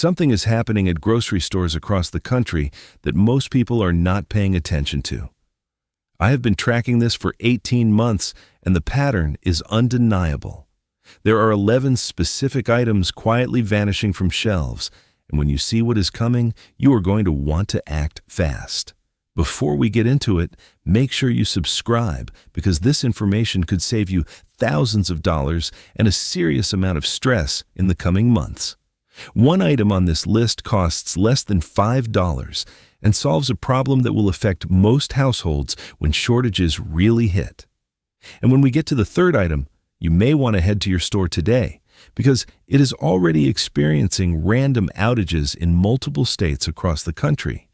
Something is happening at grocery stores across the country that most people are not paying attention to. I have been tracking this for 18 months, and the pattern is undeniable. There are 11 specific items quietly vanishing from shelves, and when you see what is coming, you are going to want to act fast. Before we get into it, make sure you subscribe, because this information could save you thousands of dollars and a serious amount of stress in the coming months. One item on this list costs less than $5 and solves a problem that will affect most households when shortages really hit. And when we get to the third item, you may want to head to your store today, because it is already experiencing random outages in multiple states across the country.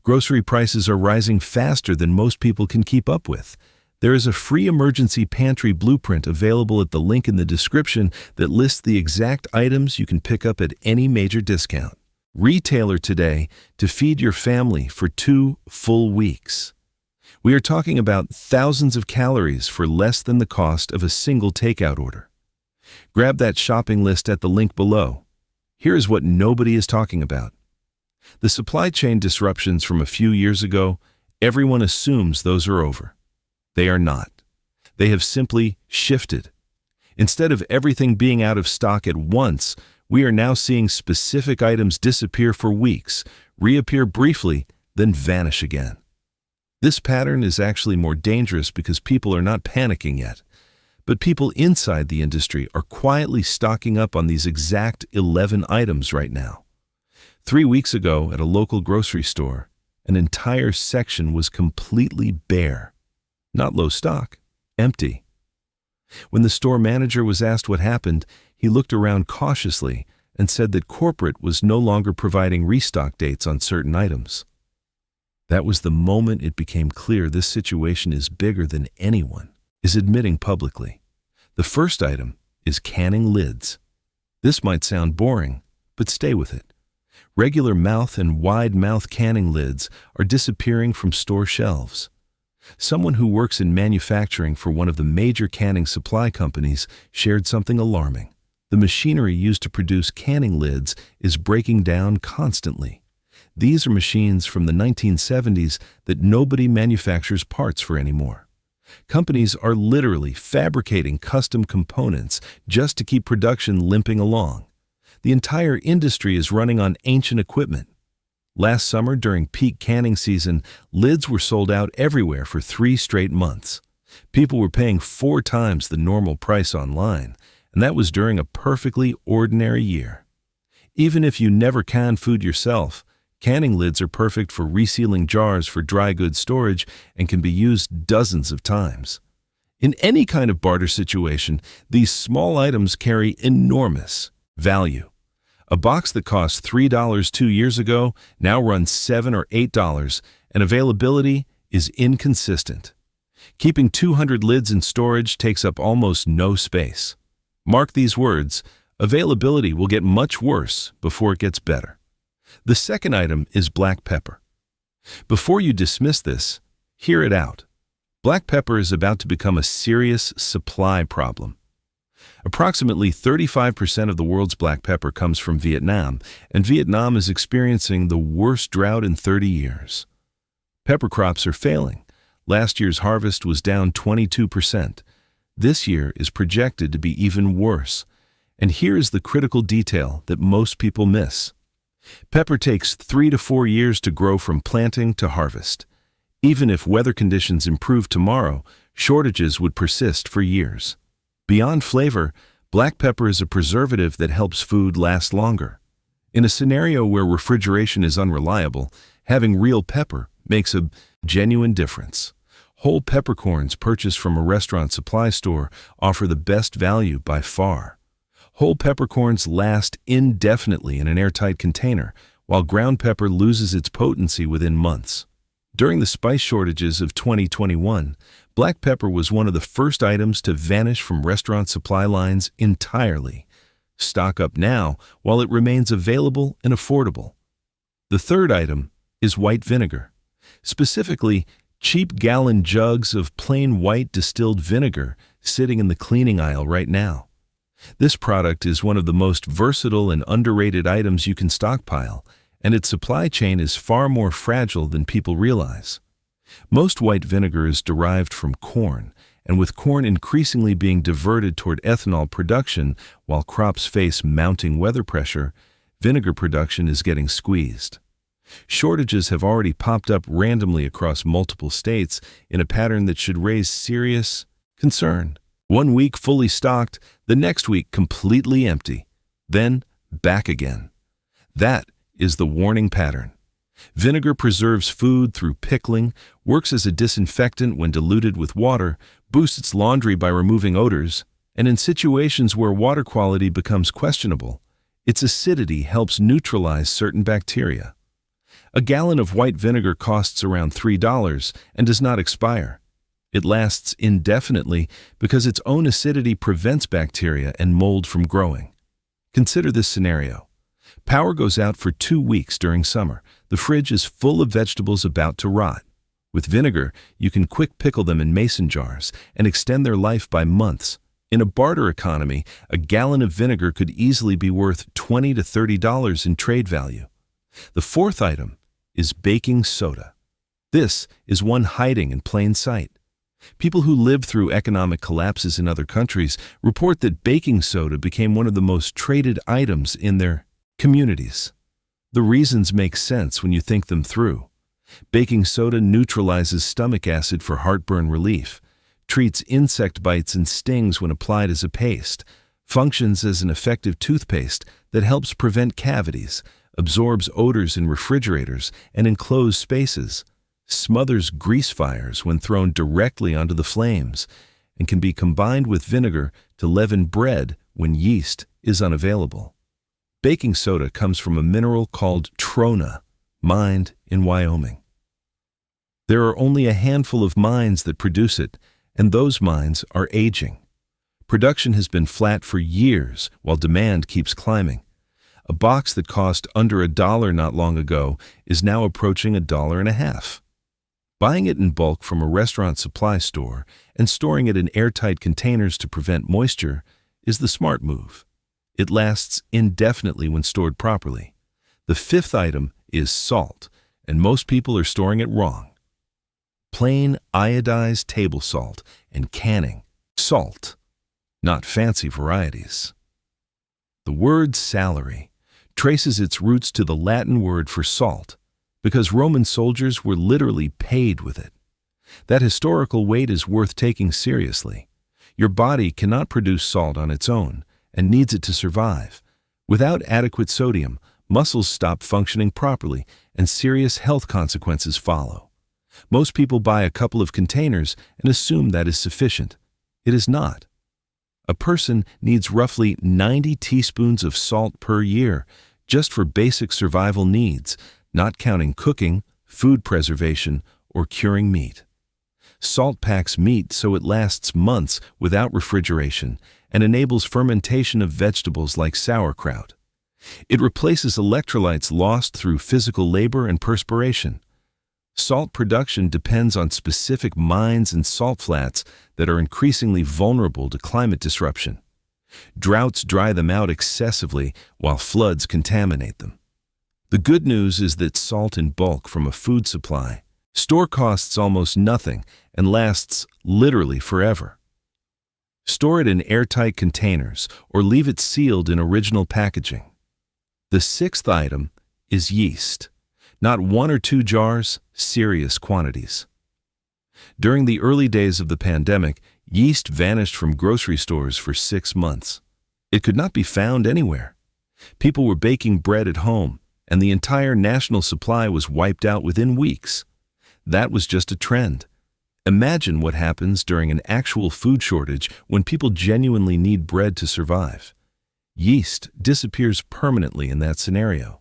Grocery prices are rising faster than most people can keep up with. There is a free emergency pantry blueprint available at the link in the description that lists the exact items you can pick up at any major discount. Retailer today to feed your family for 2 full weeks. We are talking about thousands of calories for less than the cost of a single takeout order. Grab that shopping list at the link below. Here is what nobody is talking about. The supply chain disruptions from a few years ago, everyone assumes those are over. They are not. They have simply shifted. Instead of everything being out of stock at once, we are now seeing specific items disappear for weeks, reappear briefly, then vanish again. This pattern is actually more dangerous because people are not panicking yet, but people inside the industry are quietly stocking up on these exact 11 items right now. 3 weeks ago at a local grocery store, an entire section was completely bare. Not low stock, empty. When the store manager was asked what happened, he looked around cautiously and said that corporate was no longer providing restock dates on certain items. That was the moment it became clear this situation is bigger than anyone is admitting publicly. The first item is canning lids. This might sound boring, but stay with it. Regular mouth and wide mouth canning lids are disappearing from store shelves. Someone who works in manufacturing for one of the major canning supply companies shared something alarming. The machinery used to produce canning lids is breaking down constantly. These are machines from the 1970s that nobody manufactures parts for anymore. Companies are literally fabricating custom components just to keep production limping along. The entire industry is running on ancient equipment. Last summer, during peak canning season, lids were sold out everywhere for 3 straight months. People were paying 4 times the normal price online, and that was during a perfectly ordinary year. Even if you never can food yourself, canning lids are perfect for resealing jars for dry goods storage and can be used dozens of times. In any kind of barter situation, these small items carry enormous value. A box that cost $3 2 years ago now runs $7 or $8, and availability is inconsistent. Keeping 200 lids in storage takes up almost no space. Mark these words: availability will get much worse before it gets better. The second item is black pepper. Before you dismiss this, hear it out. Black pepper is about to become a serious supply problem. Approximately 35% of the world's black pepper comes from Vietnam, and Vietnam is experiencing the worst drought in 30 years. Pepper crops are failing. Last year's harvest was down 22%. This year is projected to be even worse. And here is the critical detail that most people miss. Pepper takes 3 to 4 years to grow from planting to harvest. Even if weather conditions improve tomorrow, shortages would persist for years. Beyond flavor, black pepper is a preservative that helps food last longer. In a scenario where refrigeration is unreliable, having real pepper makes a genuine difference. Whole peppercorns purchased from a restaurant supply store offer the best value by far. Whole peppercorns last indefinitely in an airtight container, while ground pepper loses its potency within months. During the spice shortages of 2021, black pepper was one of the first items to vanish from restaurant supply lines entirely. Stock up now while it remains available and affordable. The third item is white vinegar. Specifically, cheap gallon jugs of plain white distilled vinegar sitting in the cleaning aisle right now. This product is one of the most versatile and underrated items you can stockpile, and its supply chain is far more fragile than people realize. Most white vinegar is derived from corn, and with corn increasingly being diverted toward ethanol production while crops face mounting weather pressure, vinegar production is getting squeezed. Shortages have already popped up randomly across multiple states in a pattern that should raise serious concern. One week fully stocked, the next week completely empty, then back again. That is the warning pattern. Vinegar preserves food through pickling, works as a disinfectant when diluted with water, boosts laundry by removing odors, and in situations where water quality becomes questionable, its acidity helps neutralize certain bacteria. A gallon of white vinegar costs around $3 and does not expire. It lasts indefinitely because its own acidity prevents bacteria and mold from growing. Consider this scenario. Power goes out for 2 weeks during summer. The fridge is full of vegetables about to rot. With vinegar, you can quick pickle them in mason jars and extend their life by months. In a barter economy, a gallon of vinegar could easily be worth $20 to $30 in trade value. The fourth item is baking soda. This is one hiding in plain sight. People who lived through economic collapses in other countries report that baking soda became one of the most traded items in their communities. The reasons make sense when you think them through. Baking soda neutralizes stomach acid for heartburn relief, treats insect bites and stings when applied as a paste, functions as an effective toothpaste that helps prevent cavities, absorbs odors in refrigerators and enclosed spaces, smothers grease fires when thrown directly onto the flames, and can be combined with vinegar to leaven bread when yeast is unavailable. Baking soda comes from a mineral called trona, mined in Wyoming. There are only a handful of mines that produce it, and those mines are aging. Production has been flat for years while demand keeps climbing. A box that cost under $1 not long ago is now approaching $1.50. Buying it in bulk from a restaurant supply store and storing it in airtight containers to prevent moisture is the smart move. It lasts indefinitely when stored properly. The fifth item is salt, and most people are storing it wrong. Plain iodized table salt and canning salt, not fancy varieties. The word salary traces its roots to the Latin word for salt, because Roman soldiers were literally paid with it. That historical weight is worth taking seriously. Your body cannot produce salt on its own and needs it to survive. Without adequate sodium, muscles stop functioning properly and serious health consequences follow. Most people buy a couple of containers and assume that is sufficient. It is not. A person needs roughly 90 teaspoons of salt per year just for basic survival needs, not counting cooking, food preservation, or curing meat. Salt packs meat so it lasts months without refrigeration and enables fermentation of vegetables like sauerkraut. It replaces electrolytes lost through physical labor and perspiration. Salt production depends on specific mines and salt flats that are increasingly vulnerable to climate disruption. Droughts dry them out excessively while floods contaminate them. The good news is that salt in bulk from a food supply store costs almost nothing and lasts literally forever. Store it in airtight containers or leave it sealed in original packaging. The sixth item is yeast. Not 1 or 2 jars, serious quantities. During the early days of the pandemic, yeast vanished from grocery stores for 6 months. It could not be found anywhere. People were baking bread at home, and the entire national supply was wiped out within weeks. That was just a trend. Imagine what happens during an actual food shortage when people genuinely need bread to survive. Yeast disappears permanently in that scenario.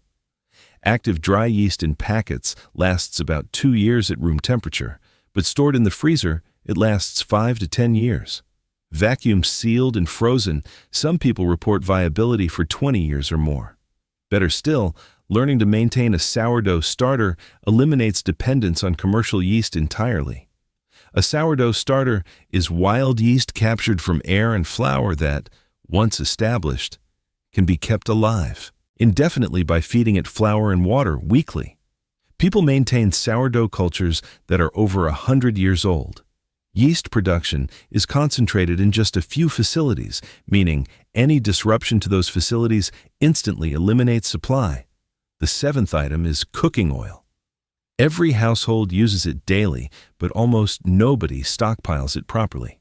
Active dry yeast in packets lasts about 2 years at room temperature, but stored in the freezer, it lasts 5 to 10 years. Vacuum sealed and frozen, some people report viability for 20 years or more. Better still, learning to maintain a sourdough starter eliminates dependence on commercial yeast entirely. A sourdough starter is wild yeast captured from air and flour that, once established, can be kept alive indefinitely by feeding it flour and water weekly. People maintain sourdough cultures that are over 100 years old. Yeast production is concentrated in just a few facilities, meaning any disruption to those facilities instantly eliminates supply. The seventh item is cooking oil. Every household uses it daily, but almost nobody stockpiles it properly.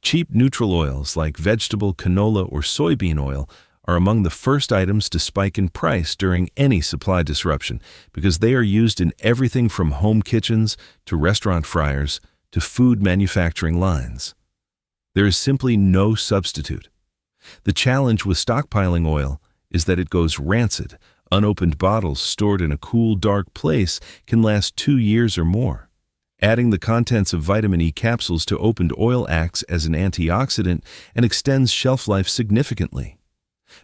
Cheap neutral oils like vegetable, canola, or soybean oil are among the first items to spike in price during any supply disruption because they are used in everything from home kitchens to restaurant fryers to food manufacturing lines. There is simply no substitute. The challenge with stockpiling oil is that it goes rancid. Unopened bottles stored in a cool, dark place can last 2 years or more. Adding the contents of vitamin E capsules to opened oil acts as an antioxidant and extends shelf life significantly.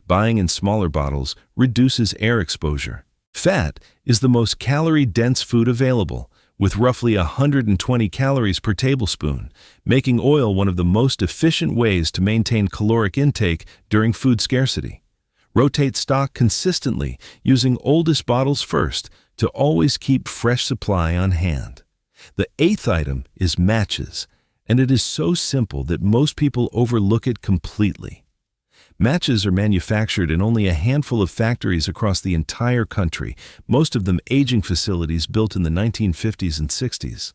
Buying in smaller bottles reduces air exposure. Fat is the most calorie-dense food available, with roughly 120 calories per tablespoon, making oil one of the most efficient ways to maintain caloric intake during food scarcity. Rotate stock consistently, using oldest bottles first to always keep fresh supply on hand. The eighth item is matches, and it is so simple that most people overlook it completely. Matches are manufactured in only a handful of factories across the entire country, most of them aging facilities built in the 1950s and 60s.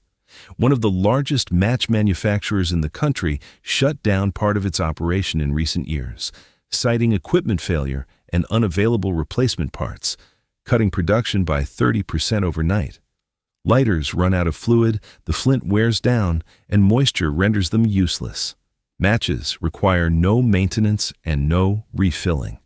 One of the largest match manufacturers in the country shut down part of its operation in recent years, citing equipment failure and unavailable replacement parts, cutting production by 30% overnight. Lighters run out of fluid, the flint wears down, and moisture renders them useless. Matches require no maintenance and no refilling.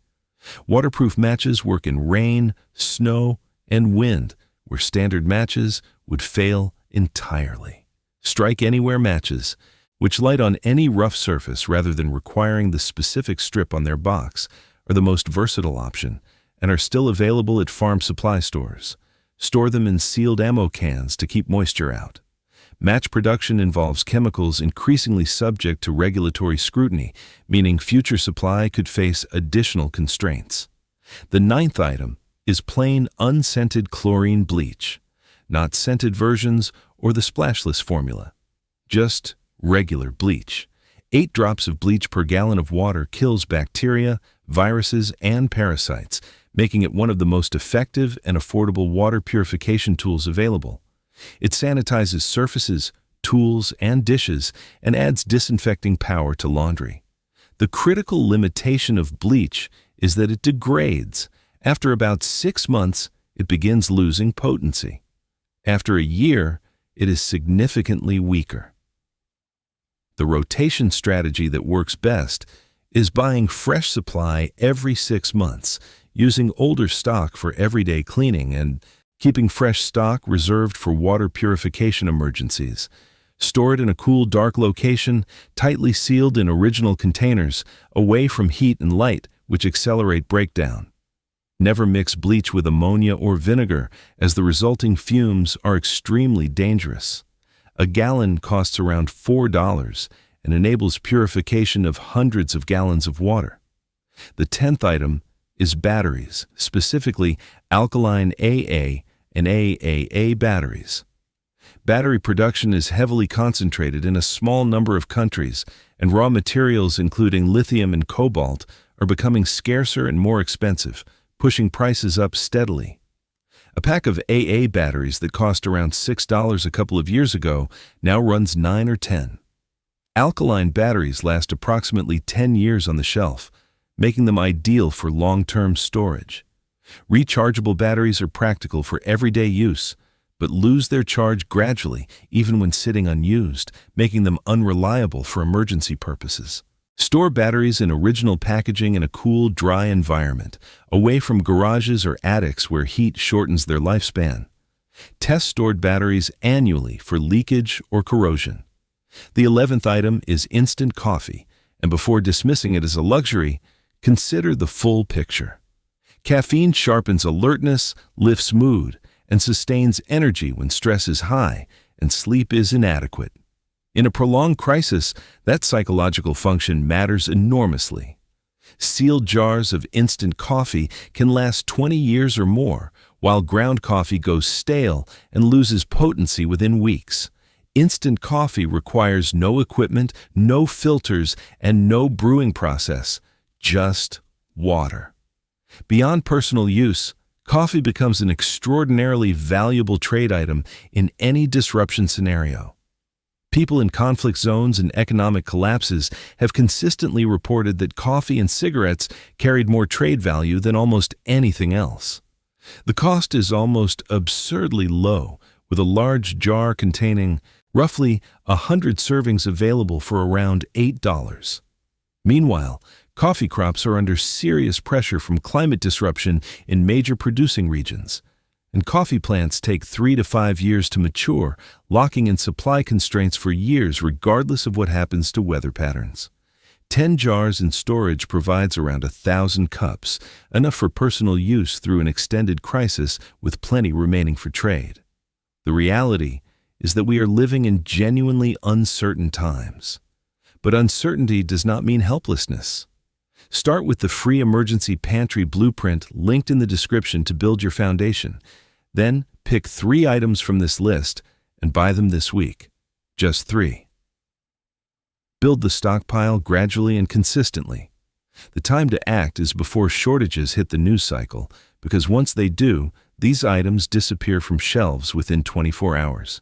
Waterproof matches work in rain, snow, and wind, where standard matches would fail entirely. Strike Anywhere matches, which light on any rough surface rather than requiring the specific strip on their box, are the most versatile option and are still available at farm supply stores. Store them in sealed ammo cans to keep moisture out. Match production involves chemicals increasingly subject to regulatory scrutiny, meaning future supply could face additional constraints. The ninth item is plain unscented chlorine bleach, not scented versions or the splashless formula. Just regular bleach. 8 drops of bleach per gallon of water kills bacteria, viruses, and parasites, making it one of the most effective and affordable water purification tools available. It sanitizes surfaces, tools, and dishes and adds disinfecting power to laundry. The critical limitation of bleach is that it degrades. After about 6 months, it begins losing potency. After a year, it is significantly weaker. The rotation strategy that works best is buying fresh supply every 6 months, using older stock for everyday cleaning and keeping fresh stock reserved for water purification emergencies. Store it in a cool, dark location, tightly sealed in original containers, away from heat and light, which accelerate breakdown. Never mix bleach with ammonia or vinegar, as the resulting fumes are extremely dangerous. A gallon costs around $4 and enables purification of hundreds of gallons of water. The 10th item is batteries, specifically alkaline AA and AAA batteries. Battery production is heavily concentrated in a small number of countries, and raw materials including lithium and cobalt are becoming scarcer and more expensive, pushing prices up steadily. A pack of AA batteries that cost around $6 a couple of years ago now runs $9 or $10. Alkaline batteries last approximately 10 years on the shelf, making them ideal for long-term storage. Rechargeable batteries are practical for everyday use, but lose their charge gradually even when sitting unused, making them unreliable for emergency purposes. Store batteries in original packaging in a cool, dry environment, away from garages or attics where heat shortens their lifespan. Test stored batteries annually for leakage or corrosion. The 11th item is instant coffee, and before dismissing it as a luxury, consider the full picture. Caffeine sharpens alertness, lifts mood, and sustains energy when stress is high and sleep is inadequate. In a prolonged crisis, that psychological function matters enormously. Sealed jars of instant coffee can last 20 years or more, while ground coffee goes stale and loses potency within weeks. Instant coffee requires no equipment, no filters, and no brewing process, just water. Beyond personal use, coffee becomes an extraordinarily valuable trade item in any disruption scenario. People in conflict zones and economic collapses have consistently reported that coffee and cigarettes carried more trade value than almost anything else. The cost is almost absurdly low, with a large jar containing roughly 100 servings available for around $8. Meanwhile, coffee crops are under serious pressure from climate disruption in major producing regions, and coffee plants take 3 to 5 years to mature, locking in supply constraints for years regardless of what happens to weather patterns. 10 jars in storage provides around 1,000 cups, enough for personal use through an extended crisis with plenty remaining for trade. The reality is that we are living in genuinely uncertain times. But uncertainty does not mean helplessness. Start with the free emergency pantry blueprint linked in the description to build your foundation. Then pick 3 items from this list and buy them this week. Just 3. Build the stockpile gradually and consistently. The time to act is before shortages hit the news cycle, because once they do, these items disappear from shelves within 24 hours.